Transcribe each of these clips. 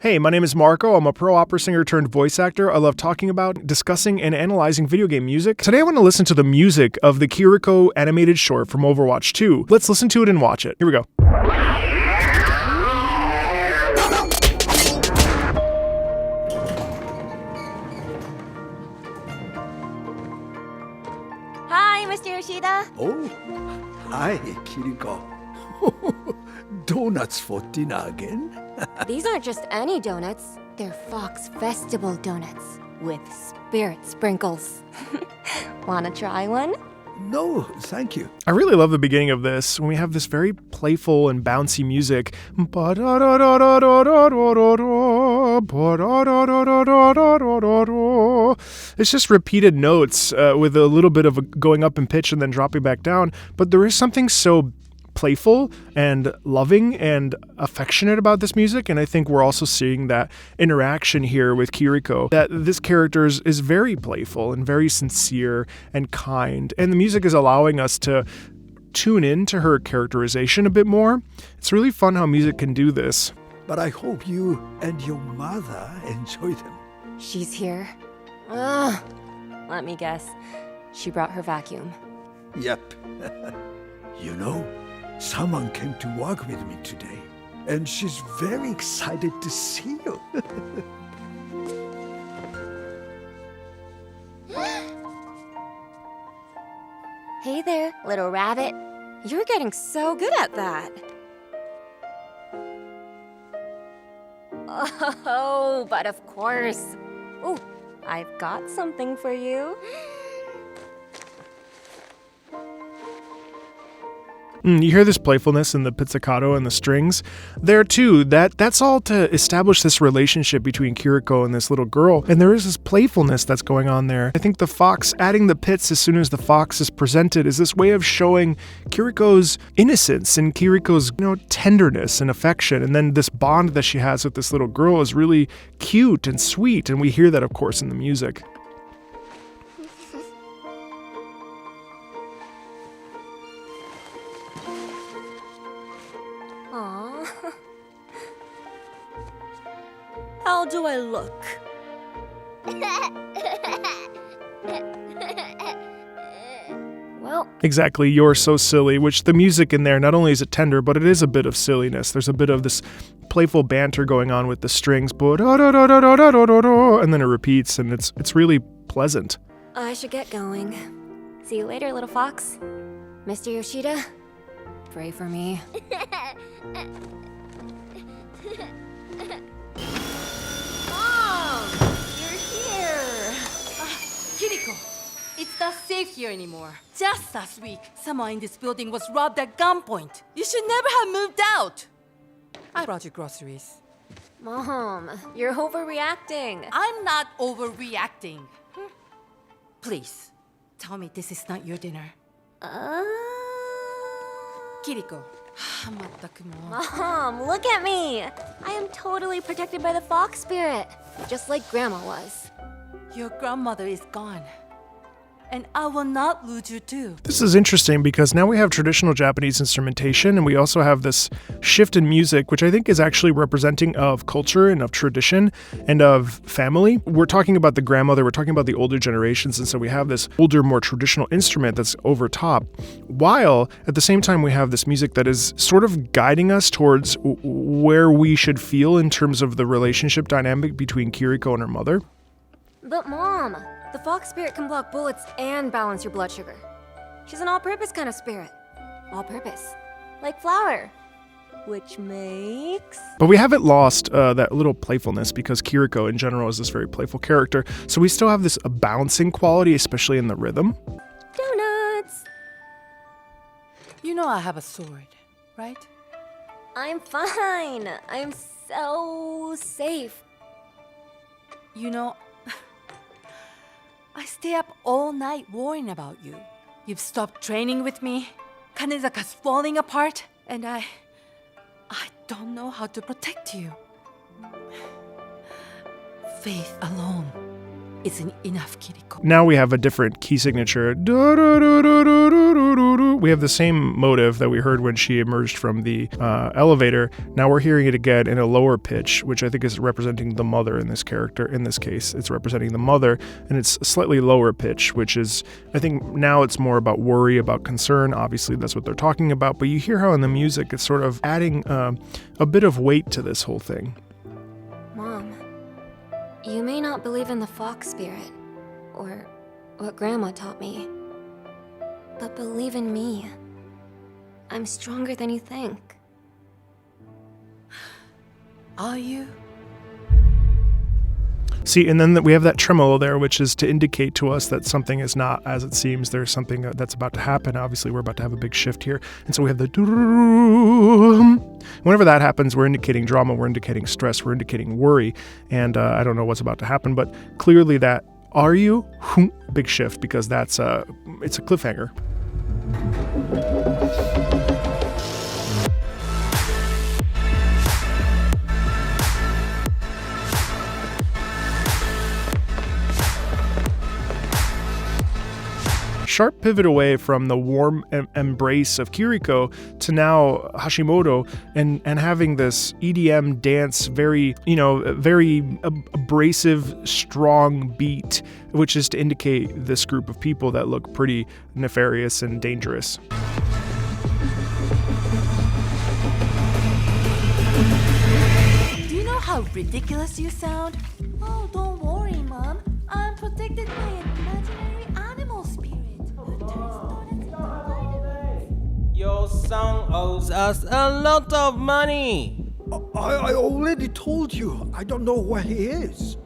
Hey, my name is Marco. I'm a pro opera singer turned voice actor. I love talking about, discussing, and analyzing video game music. Today I want to listen to the music of the Kiriko animated short from Overwatch 2. Let's listen to it and watch it. Here we go. Hi, Mr. Yoshida. Oh, hi, Kiriko. Donuts for dinner again? These aren't just any donuts. They're Fox Festival donuts with spirit sprinkles. Wanna try one? No, thank you. I really love the beginning of this when we have this very playful and bouncy music. It's just repeated notes with a little bit of going up in pitch and then dropping back down. But there is something so playful and loving and affectionate about this music, and I think we're also seeing that interaction here with Kiriko, that this character is very playful and very sincere and kind, and the music is allowing us to tune in to her characterization a bit more. It's really fun how music can do this. But I hope you and your mother enjoy them. She's here. Ugh. Let me guess. She brought her vacuum. Yep. You know, someone came to work with me today, and she's very excited to see you. Hey there, little rabbit. You're getting so good at that. Oh, but of course. Oh, I've got something for you. You hear this playfulness in the pizzicato and the strings there too. That's all to establish this relationship between Kiriko and this little girl. And there is this playfulness that's going on there. I think the fox, adding the pits as soon as the fox is presented, is this way of showing Kiriko's innocence and Kiriko's, tenderness and affection. And then this bond that she has with this little girl is really cute and sweet. And we hear that, of course, in the music. How do I look? Well, Exactly, you're so silly, which the music in there, not only is it tender, but it is a bit of silliness. There's a bit of this playful banter going on with the strings, and then it repeats, and it's really pleasant. I should get going. See you later, little fox. Mr. Yoshida, pray for me. Mom! You're here! Kiriko, it's not safe here anymore. Just last week, someone in this building was robbed at gunpoint. You should never have moved out. I brought you groceries. Mom, you're overreacting. I'm not overreacting. Please, tell me this is not your dinner. Kiriko. Mom, look at me! I am totally protected by the fox spirit, just like Grandma was. Your grandmother is gone. And I will not lose you too. This is interesting because now we have traditional Japanese instrumentation, and we also have this shift in music, which I think is actually representing of culture and of tradition and of family. We're talking about the grandmother, we're talking about the older generations, and so we have this older, more traditional instrument that's over top, while at the same time we have this music that is sort of guiding us towards where we should feel in terms of the relationship dynamic between Kiriko and her mother. But Mom, the fox spirit can block bullets and balance your blood sugar. She's an all-purpose kind of spirit. All-purpose. Like flour. Which makes... But we haven't lost that little playfulness because Kiriko in general is this very playful character. So we still have this bouncing quality, especially in the rhythm. Donuts! You know I have a sword, right? I'm fine. I'm so safe. You know, I stay up all night worrying about you. You've stopped training with me. Kanezaka's falling apart, and I don't know how to protect you. Faith alone isn't enough, Kiriko. Now we have a different key signature. We have the same motive that we heard when she emerged from the elevator. Now we're hearing it again in a lower pitch, which I think is representing the mother in this character. In this case, it's representing the mother, and it's a slightly lower pitch, which is, I think now it's more about worry, about concern. Obviously, that's what they're talking about, but you hear how in the music it's sort of adding a bit of weight to this whole thing. Mom, you may not believe in the fox spirit, or what Grandma taught me, but believe in me. I'm stronger than you think. Are you? See, and then we have that tremolo there, which is to indicate to us that something is not as it seems. There's something that's about to happen. Obviously, we're about to have a big shift here. And so we have the... Whenever that happens, we're indicating drama, we're indicating stress, we're indicating worry. And I don't know what's about to happen, but clearly that are you? Big shift, because that's it's a cliffhanger. Sharp pivot away from the warm embrace of Kiriko to now Hashimoto and having this EDM dance, very abrasive, strong beat, which is to indicate this group of people that look pretty nefarious and dangerous. Do you know how ridiculous you sound? Oh, don't worry, Mom. I'm protected by an imaginary animal spirit. Your son owes us a lot of money. I already told you. I don't know where he is.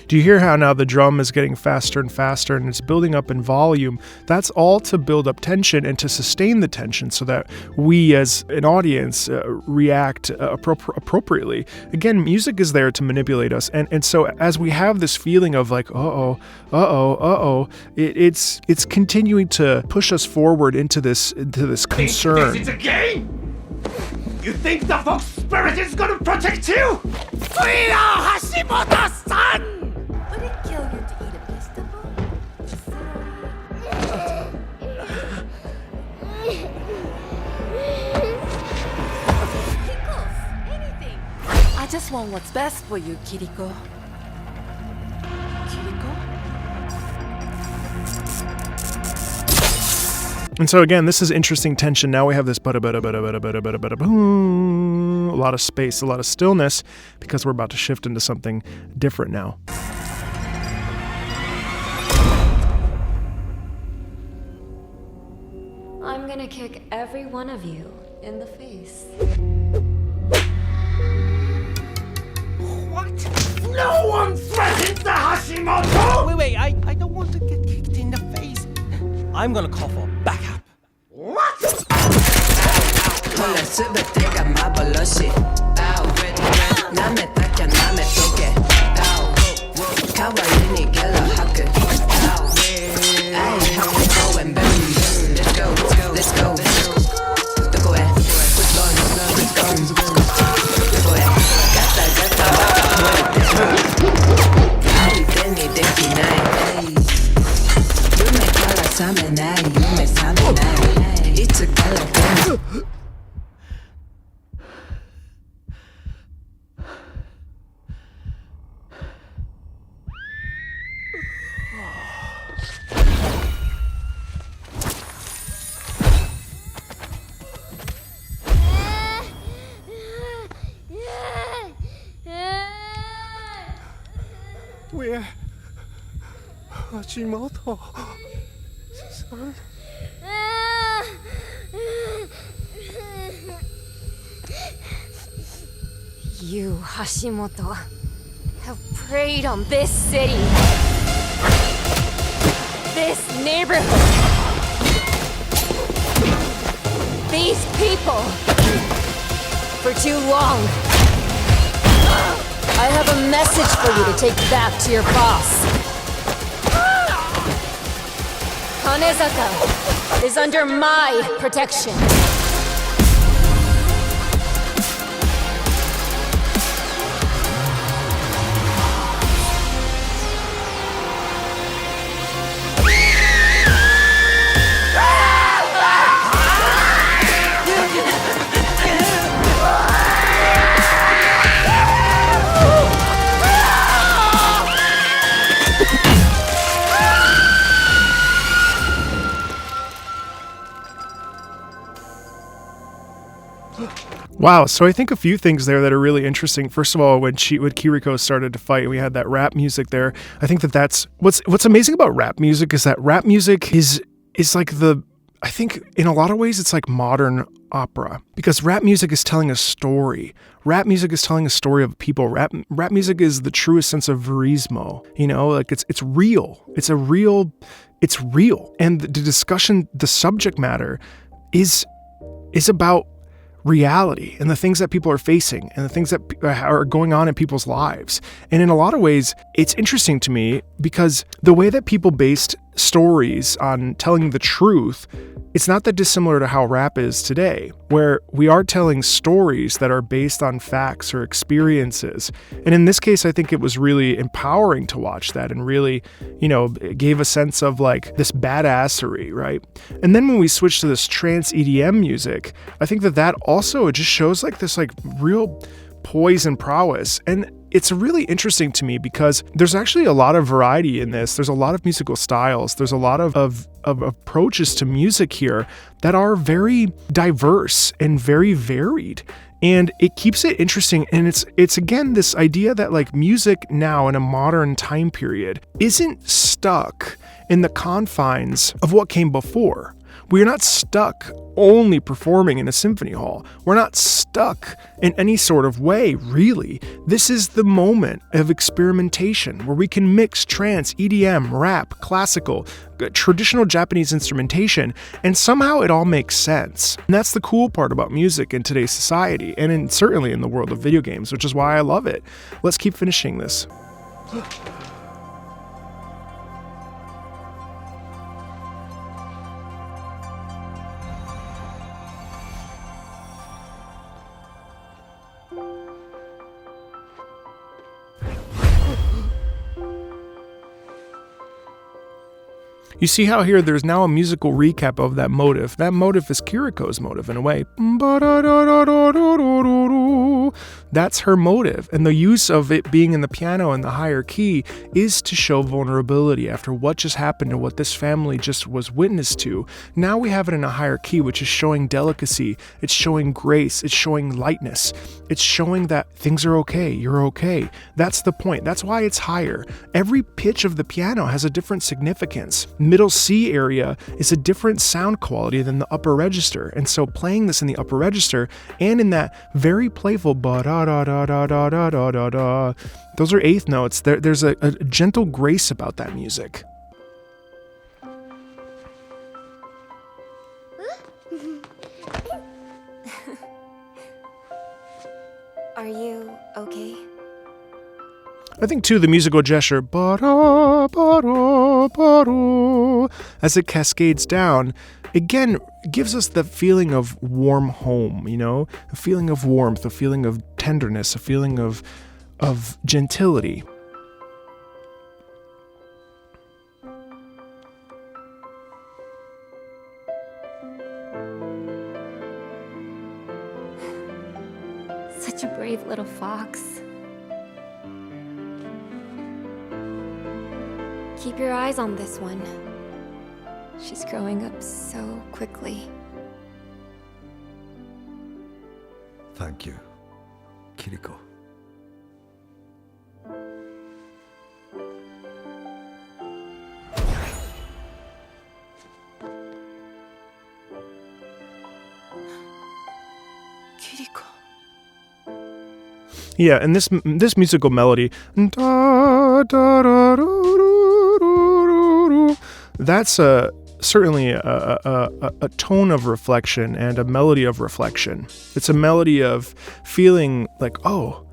Do you hear how now the drum is getting faster and faster and it's building up in volume? That's all to build up tension and to sustain the tension so that we as an audience react appropriately. Again, music is there to manipulate us. And so as we have this feeling of like, it's continuing to push us forward into this concern. This is a game? You think the fox spirit is gonna protect you? We are Hashimoto-san! Would it kill you to eat a vegetable? Pickles, anything. I just want what's best for you, Kiriko. Kiriko? And so again, this is interesting tension. Now we have this a lot of space, a lot of stillness, because we're about to shift into something different now. I'm gonna kick every one of you in the face. What? No one threatens the Hashimoto! Wait, I don't want to get kicked in the face. I'm gonna call for backup. What? We're Hashimoto. Son. You, Hashimoto, have preyed on this city, this neighborhood, these people, for too long. I have a message for you to take back to your boss. Kanezaka is under my protection. Wow, so I think a few things there that are really interesting. First of all, when Kiriko started to fight, we had that rap music there. I think that's what's amazing about rap music is that rap music is like I think in a lot of ways it's like modern opera, because rap music is telling a story. Rap music is telling a story of people. Rap music is the truest sense of verismo. Like it's real. It's real. And the discussion, the subject matter is about reality and the things that people are facing and the things that are going on in people's lives. And in a lot of ways, it's interesting to me because the way that people based stories on telling the truth, it's not that dissimilar to how rap is today, where we are telling stories that are based on facts or experiences. And in this case, I think it was really empowering to watch that and really, it gave a sense of like this badassery, right? And then when we switch to this trance EDM music, I think that also, it just shows like this like real poise and prowess. And it's really interesting to me because there's actually a lot of variety in this. There's a lot of musical styles. There's a lot of approaches to music here that are very diverse and very varied. And it keeps it interesting. And it's again, this idea that like music now in a modern time period isn't stuck in the confines of what came before. We're not stuck only performing in a symphony hall. We're not stuck in any sort of way, really. This is the moment of experimentation where we can mix trance, EDM, rap, classical, traditional Japanese instrumentation, and somehow it all makes sense. And that's the cool part about music in today's society, and certainly in the world of video games, which is why I love it. Let's keep finishing this. You see how here there's now a musical recap of that motive. That motive is Kiriko's motive in a way. That's her motive. And the use of it being in the piano in the higher key is to show vulnerability after what just happened and what this family just was witness to. Now we have it in a higher key, which is showing delicacy. It's showing grace. It's showing lightness. It's showing that things are okay. You're okay. That's the point. That's why it's higher. Every pitch of the piano has a different significance. Middle C area is a different sound quality than the upper register. And so playing this in the upper register and in that very playful ba-da-da-da-da-da-da-da-da, those are eighth notes. There's a gentle grace about that music. Are you okay? I think too the musical gesture ba-da, ba-da, ba-da, as it cascades down, again gives us the feeling of warm home, a feeling of warmth, a feeling of tenderness, a feeling of gentility. Such a brave little fox. Keep your eyes on this one. She's growing up so quickly. Thank you, Kiriko. Kiriko. Yeah, and this musical melody, that's certainly a tone of reflection and a melody of reflection. It's a melody of feeling like, oh,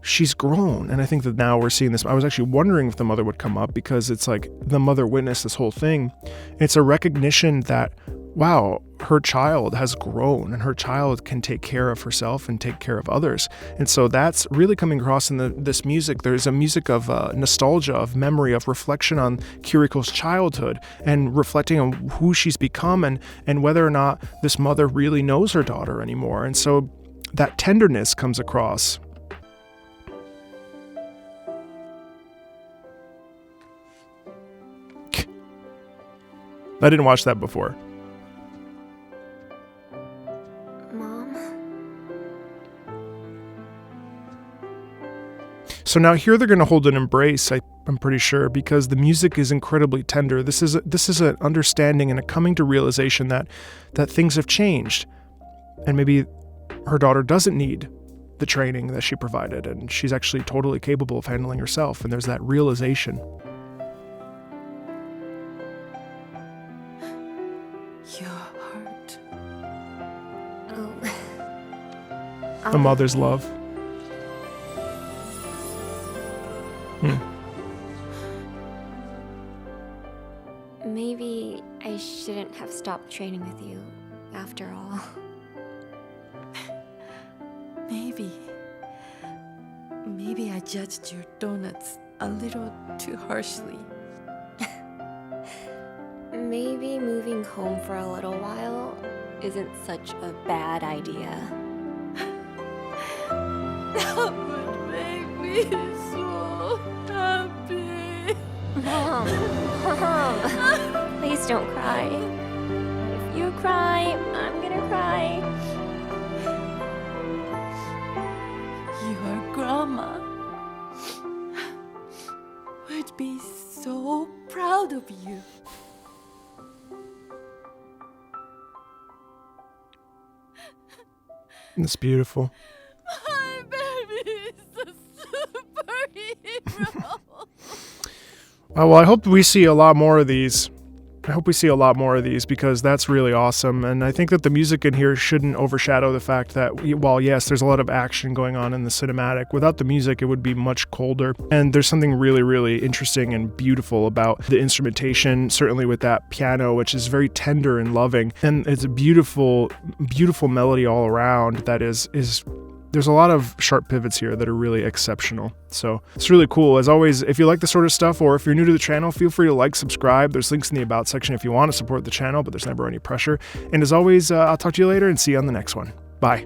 she's grown. And I think that now we're seeing this. I was actually wondering if the mother would come up because it's like the mother witnessed this whole thing. It's a recognition that, wow, her child has grown and her child can take care of herself and take care of others. And so that's really coming across in this music. There's a music of nostalgia, of memory, of reflection on Kiriko's childhood and reflecting on who she's become and whether or not this mother really knows her daughter anymore. And so that tenderness comes across. I didn't watch that before. Mom? So now here they're going to hold an embrace, I'm pretty sure, because the music is incredibly tender. This is an understanding and a coming to realization that things have changed. And maybe her daughter doesn't need the training that she provided, and she's actually totally capable of handling herself, and there's that realization. Your heart. Oh. A mother's love. Maybe I shouldn't have stopped training with you, after all. Maybe I judged your donuts a little too harshly. Maybe moving home for a little while isn't such a bad idea. That would make me so happy. Mom, please don't cry. If you cry, I'm gonna cry. Your grandma would be so proud of you. It's beautiful. My baby is a superhero. Well, I hope we see a lot more of these. Because that's really awesome. And I think that the music in here shouldn't overshadow the fact that, while yes, there's a lot of action going on in the cinematic, without the music, it would be much colder. And there's something really, really interesting and beautiful about the instrumentation, certainly with that piano, which is very tender and loving. And it's a beautiful, beautiful melody all around that is there's a lot of sharp pivots here that are really exceptional. So it's really cool. As always, if you like this sort of stuff, or if you're new to the channel, feel free to like, subscribe. There's links in the About section if you want to support the channel, but there's never any pressure. And as always, I'll talk to you later and see you on the next one. Bye.